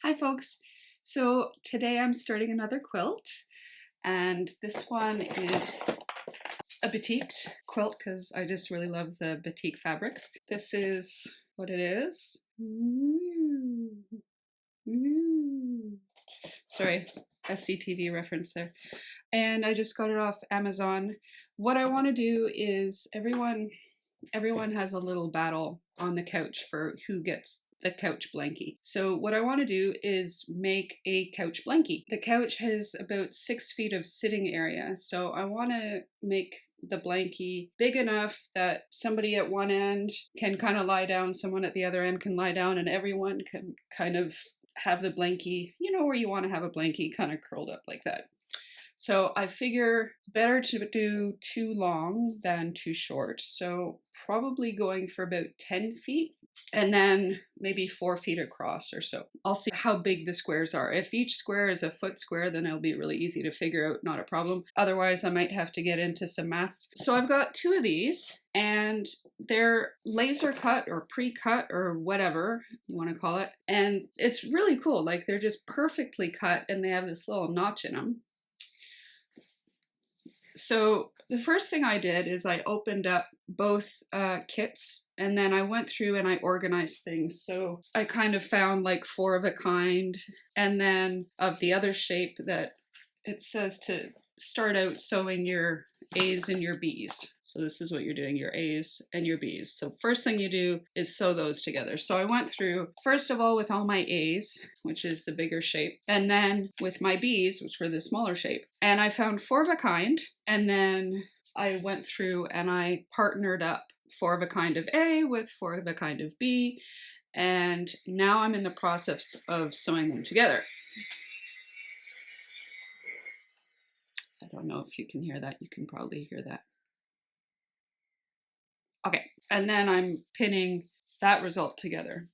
Hi folks! So today I'm starting another quilt, and this one is a batik quilt because I just really love the batik fabrics. This is what it is. Sorry, SCTV reference there. And I just got it off Amazon. What I want to do is everyone has a little battle on the couch for who gets the couch blankie. So what I want to do is make a couch blankie. The couch has about 6 feet of sitting area, so I want to make the blankie big enough that somebody at one end can kind of lie down, someone at the other end can lie down, and everyone can kind of have the blankie, you know, where you want to have a blankie kind of curled up like that. So I figure better to do too long than too short. So probably going for about 10 feet and then maybe 4 feet across or so. I'll see how big the squares are. If each square is a foot square, then it'll be really easy to figure out, not a problem. Otherwise, I might have to get into some maths. So I've got 2 of these and they're laser cut or pre-cut or whatever you want to call it. And it's really cool. Like they're just perfectly cut and they have this little notch in them. So the first thing I did is I opened up both kits and then I went through and I organized things. So I kind of found like 4 of a kind and then of the other shape that it says to start out sewing your A's and your B's. So this is what you're doing, your A's and your B's. So first thing you do is sew those together. So I went through, first of all, with all my A's, which is the bigger shape, and then with my B's, which were the smaller shape. And I found 4 of a kind, and then I went through and I partnered up 4 of a kind of A with 4 of a kind of B, and now I'm in the process of sewing them together. I don't know if you can hear that. You can probably hear that. Okay, and then I'm pinning that result together.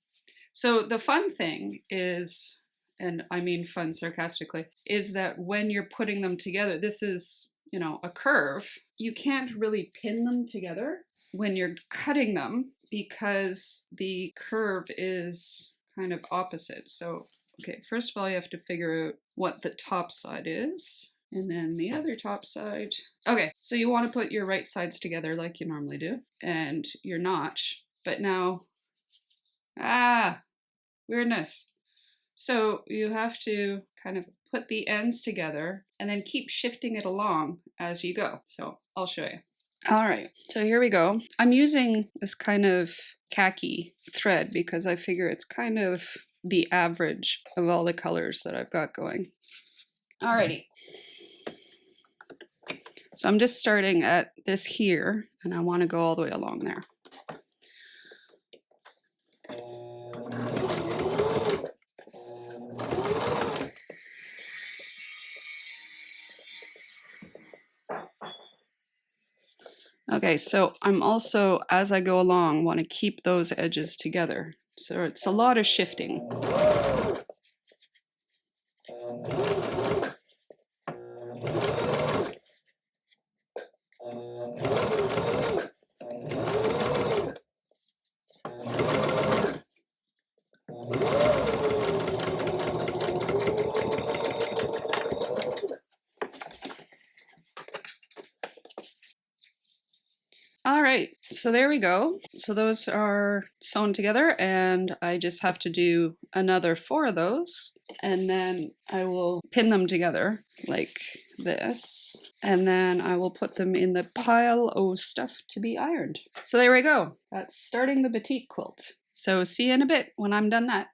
So the fun thing is, and I mean fun sarcastically, is that when you're putting them together, this is, you know, a curve. You can't really pin them together when you're cutting them because the curve is kind of opposite. So, okay, first of all, you have to figure out what the top side is. And then the other top side. Okay, so you want to put your right sides together like you normally do, and your notch. But now, weirdness. So you have to kind of put the ends together and then keep shifting it along as you go. So I'll show you. All right, so here we go. I'm using this kind of khaki thread because I figure it's kind of the average of all the colors that I've got going. Alrighty. So I'm just starting at this here, and I want to go all the way along there. Okay, so I'm also, as I go along, want to keep those edges together. So it's a lot of shifting. All right, so there we go. So those are sewn together and I just have to do another 4 of those and then I will pin them together like this. And then I will put them in the pile of stuff to be ironed. So there we go. That's starting the batik quilt. So see you in a bit when I'm done that.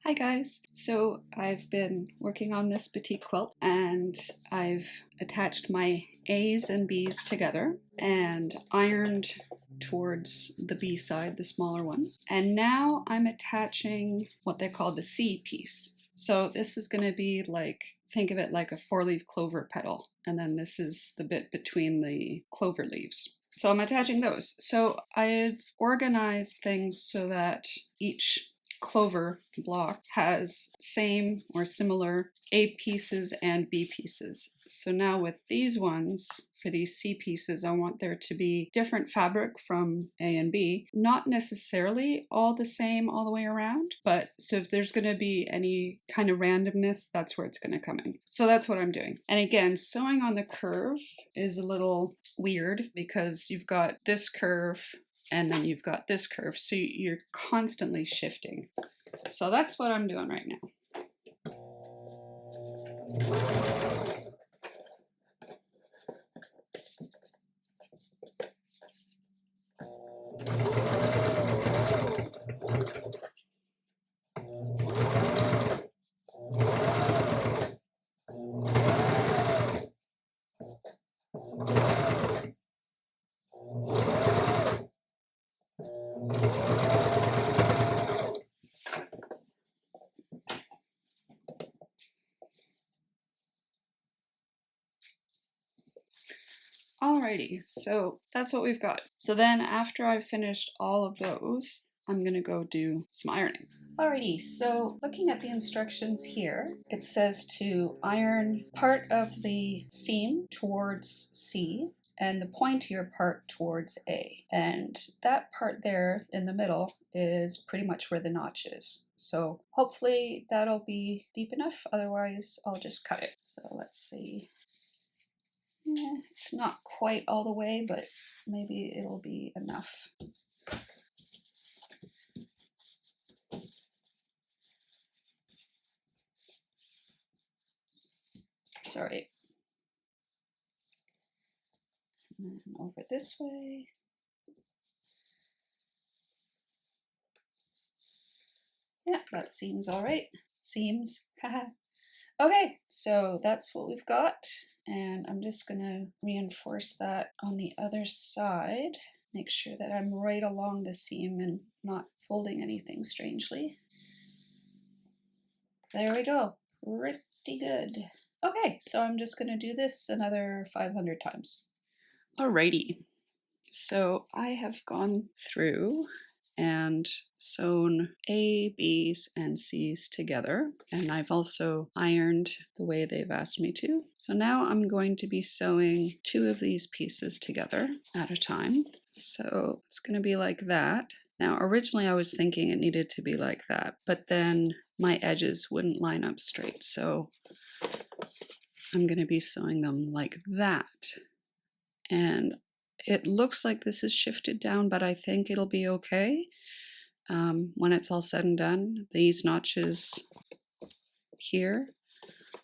Hi guys! So I've been working on this batik quilt and I've attached my A's and B's together and ironed towards the B side, the smaller one. And now I'm attaching what they call the C piece. So this is going to be like, think of it like a 4-leaf clover petal. And then this is the bit between the clover leaves. So I'm attaching those. So I've organized things so that each clover block has same or similar A pieces and B pieces. So now with these ones, for these C pieces, I want there to be different fabric from A and B, not necessarily all the same all the way around, but so if there's going to be any kind of randomness, that's where it's going to come in. So that's what I'm doing. And again, sewing on the curve is a little weird because you've got this curve and then you've got this curve, so you're constantly shifting. So that's what I'm doing right now. Alrighty, so that's what we've got. So then after I've finished all of those, I'm gonna go do some ironing. Alrighty, so looking at the instructions here, it says to iron part of the seam towards C and the pointier part towards A. And that part there in the middle is pretty much where the notch is. So hopefully that'll be deep enough, otherwise I'll just cut it. So let's see. Yeah, it's not quite all the way, but maybe it'll be enough. Sorry. And then over this way. Yeah, that seems all right. Seems. Okay, so that's what we've got. And I'm just gonna reinforce that on the other side. Make sure that I'm right along the seam and not folding anything strangely. There we go, pretty good. Okay, so I'm just gonna do this another 500 times. Alrighty, so I have gone through and sewn A, B's, and C's together. And I've also ironed the way they've asked me to. So now I'm going to be sewing 2 of these pieces together at a time. So it's going to be like that. Now, originally I was thinking it needed to be like that, but then my edges wouldn't line up straight. So I'm going to be sewing them like that. And it looks like this is shifted down, but I think it'll be okay when it's all said and done. These notches here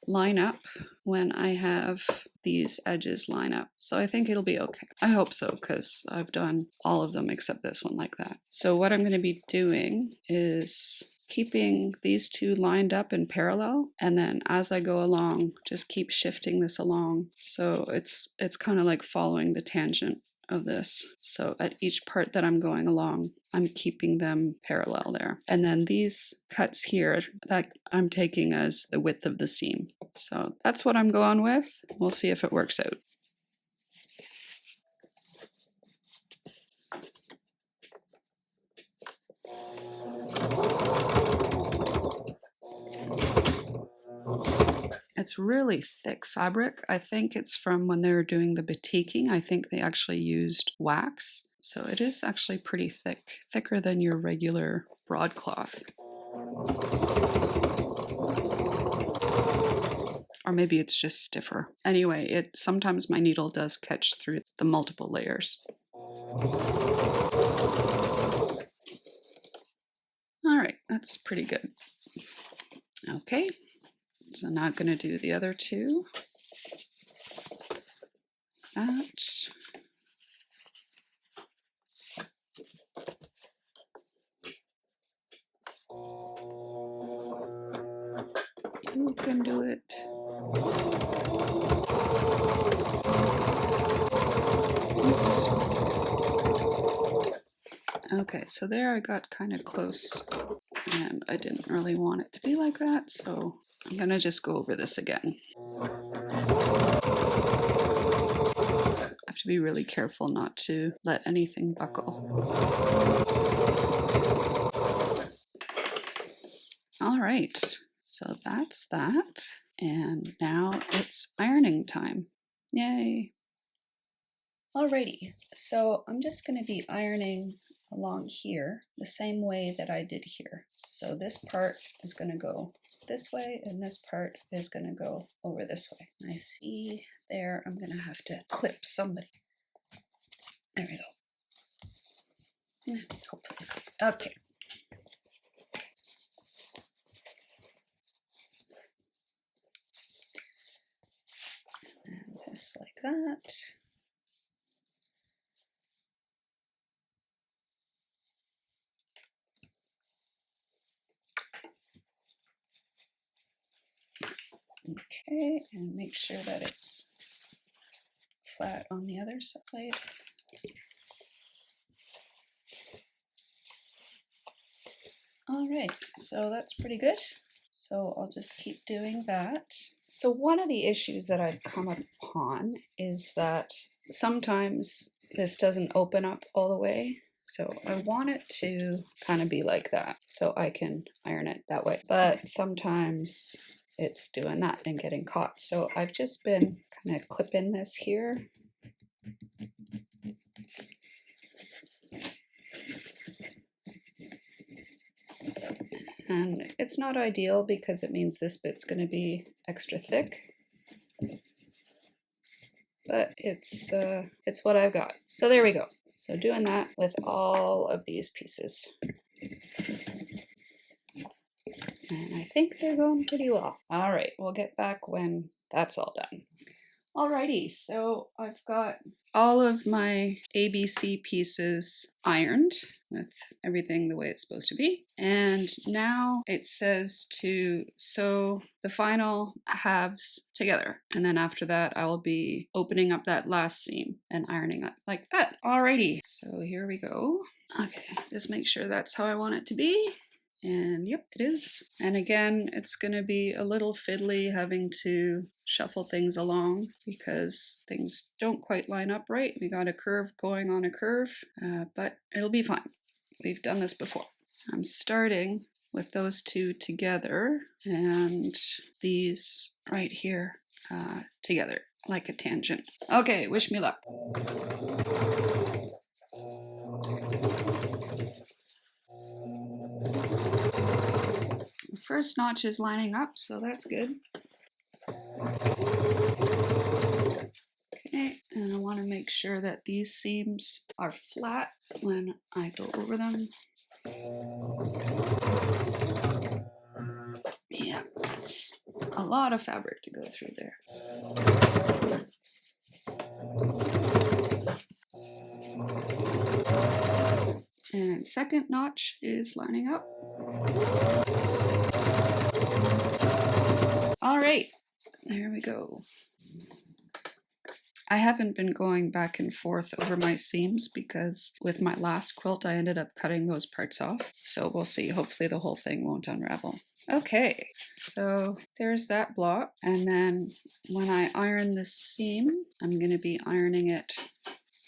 line up when I have these edges line up. So I think it'll be okay. I hope so, because I've done all of them except this one like that. So what I'm going to be doing is keeping these 2 lined up in parallel, and then as I go along, just keep shifting this along. So it's kind of like following the tangent of this. So at each part that I'm going along, I'm keeping them parallel there. And then these cuts here that I'm taking as the width of the seam. So that's what I'm going with. We'll see if it works out. It's really thick fabric. I think it's from when they were doing the batiking. I think they actually used wax. So it is actually pretty thick, thicker than your regular broadcloth. Or maybe it's just stiffer. Anyway, sometimes my needle does catch through the multiple layers. All right, that's pretty good. Okay. So now I'm going to do the other 2. That. You can do it. Oops. Okay, so there I got kind of close. And I didn't really want it to be like that, so I'm gonna just go over this again. I have to be really careful not to let anything buckle. All right, so that's that. And now it's ironing time. Yay. Alrighty, so I'm just going to be ironing along here the same way that I did here. So this part is going to go this way and this part is going to go over this way. I see there I'm going to have to clip somebody. There we go. Hopefully. Okay. And this like that. Okay, and make sure that it's flat on the other side. All right, so that's pretty good. So I'll just keep doing that. So one of the issues that I've come upon is that sometimes this doesn't open up all the way. So I want it to kind of be like that so I can iron it that way. But sometimes it's doing that and getting caught. So I've just been kind of clipping this here. And it's not ideal because it means this bit's going to be extra thick. But it's what I've got. So there we go. So doing that with all of these pieces. And I think they're going pretty well. All right, we'll get back when that's all done. Alrighty, so I've got all of my ABC pieces ironed with everything the way it's supposed to be. And now it says to sew the final halves together. And then after that, I will be opening up that last seam and ironing it like that. Alrighty, so here we go. Okay, just make sure that's how I want it to be. And yep, it is. And again, it's going to be a little fiddly having to shuffle things along because things don't quite line up right. We got a curve going on a curve, but it'll be fine. We've done this before. I'm starting with those two together and these right here together like a tangent. Okay, wish me luck. First notch is lining up, so that's good. Okay, and I want to make sure that these seams are flat when I go over them. Yeah, it's a lot of fabric to go through there. And second notch is lining up. All right, there we go. I haven't been going back and forth over my seams because with my last quilt I ended up cutting those parts off. So we'll see, hopefully the whole thing won't unravel. Okay, so there's that block. And then when I iron this seam, I'm going to be ironing it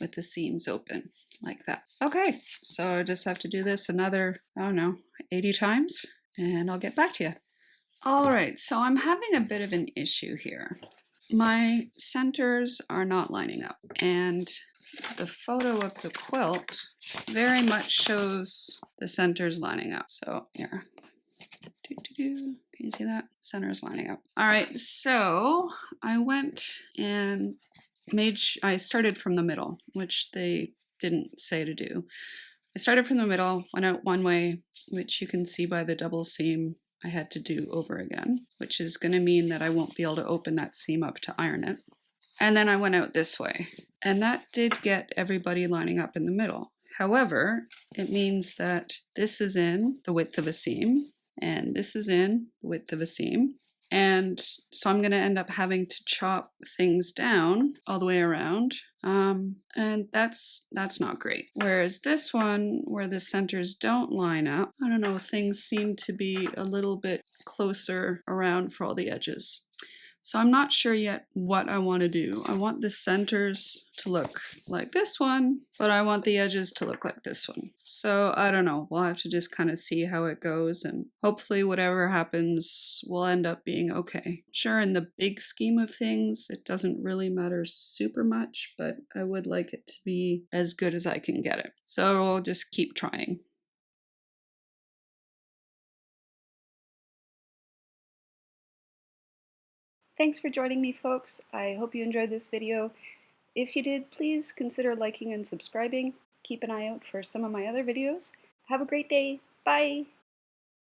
with the seams open like that. Okay, so I just have to do this another, I don't know, 80 times and I'll get back to you. All right, so I'm having a bit of an issue here. My centers are not lining up and the photo of the quilt very much shows the centers lining up. So here, can you see that? Centers lining up. All right, so I went and I started from the middle, which they didn't say to do. I started from the middle, went out one way, which you can see by the double seam I had to do over again, which is going to mean that I won't be able to open that seam up to iron it. And then I went out this way, and that did get everybody lining up in the middle. However, it means that this is in the width of a seam, and this is in the width of a seam. And so I'm going to end up having to chop things down all the way around. And that's not great. Whereas this one, where the centers don't line up, I don't know, things seem to be a little bit closer around for all the edges. So I'm not sure yet what I want to do. I want the centers to look like this one, but I want the edges to look like this one. So I don't know. We'll have to just kind of see how it goes, and hopefully whatever happens will end up being okay. Sure, in the big scheme of things, it doesn't really matter super much, but I would like it to be as good as I can get it. So we'll just keep trying. Thanks for joining me, folks. I hope you enjoyed this video. If you did, please consider liking and subscribing. Keep an eye out for some of my other videos. Have a great day. Bye!